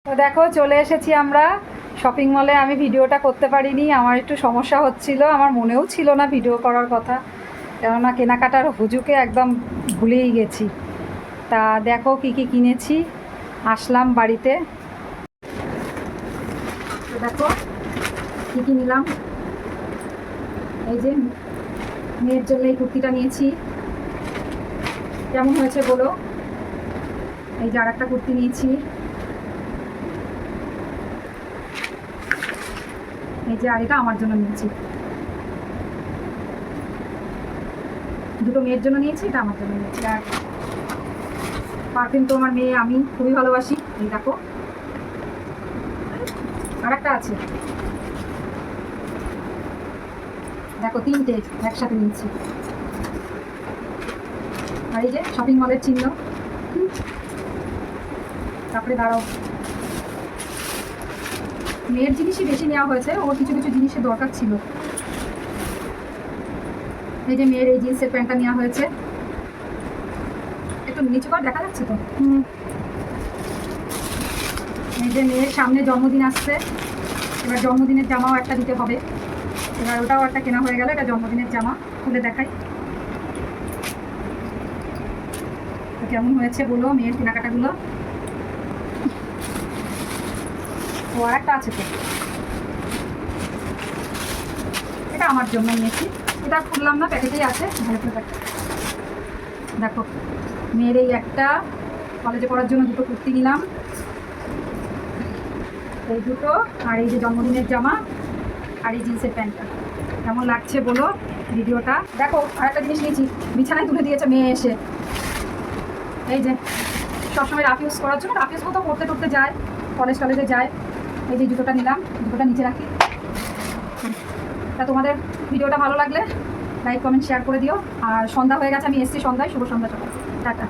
তো দেখো চলে এসেছি আমরা শপিং মলে। আমি ভিডিওটা করতে পারিনি, আমার একটু সমস্যা হচ্ছিল, আমার মনেও ছিল না ভিডিও করার কথা, কেননা কেনাকাটার হুজুকে একদম ভুলেই গেছি। তা দেখো কি কি কিনেছি, আসলাম বাড়িতে। তো দেখো কী কী নিলাম। এই যে মেয়ের জন্য এই কুর্তিটা নিয়েছি, কেমন হয়েছে বলো। এই যে আর একটা কুর্তি নিয়েছি, এই যে আর এটা আমার জন্য নিয়েছি। দুটো মেয়ের জন্য নিয়েছি, এটা আমার জন্য নিয়েছি। আর পারফিউম তো আমার মেয়ে আমি খুবই ভালোবাসি। এই দেখো আর একটা আছে, দেখো তিনটে একসাথে নিয়েছি। আর এই যে শপিং মলের চিহ্ন। তারপরে দাঁড়াও, মেয়ের জিনিসই বেশি নেওয়া হয়েছে, ওর কিছু কিছু জিনিসের দরকার ছিল। এই যে মেয়ের এই জিন্সের প্যান্টটা নেওয়া হয়েছে, একটু নিচু করে দেখা যাচ্ছে তো। এই যে মেয়ের সামনে জন্মদিন আসছে, এবার জন্মদিনের জামাও একটা দিতে হবে, এবার ওটাও একটা কেনা হয়ে গেল। এটা জন্মদিনের জামা, খুলে দেখাই তো কেমন হয়েছে বলো মেয়ের কেনাকাটাগুলো। ও আর একটা আছে তো, এটা আমার জন্য নিয়েছি, এটা খুললাম না, প্যাকেটেই আছে, ভালো করে দেখো। দেখো মেয়ের এই একটা কলেজে পড়ার জন্য দুটো কুর্তি নিলাম, এই দুটো, আর এই যে জন্মদিনের জামা, আর এই জিন্সের প্যান্টটা। কেমন লাগছে বলো ভিডিওটা। দেখো আর একটা জিনিস নিয়েছি, বিছানায় তুলে দিয়েছে মেয়ে এসে। এই যে সবসময় রাফ ইউজ করার জন্য, রাফ ইউজ কোথাও পড়তে টড়তে যায়, কলেজে যায়। এই যে জুতোটা নিলাম, জুতোটা নিচে রাখি। তা তোমাদের ভিডিওটা ভালো লাগলে লাইক কমেন্ট শেয়ার করে দিও। আর সন্ধ্যা হয়ে গেছে, আমি এসছি সন্ধ্যায়, শুভ সন্ধ্যা। টাটা।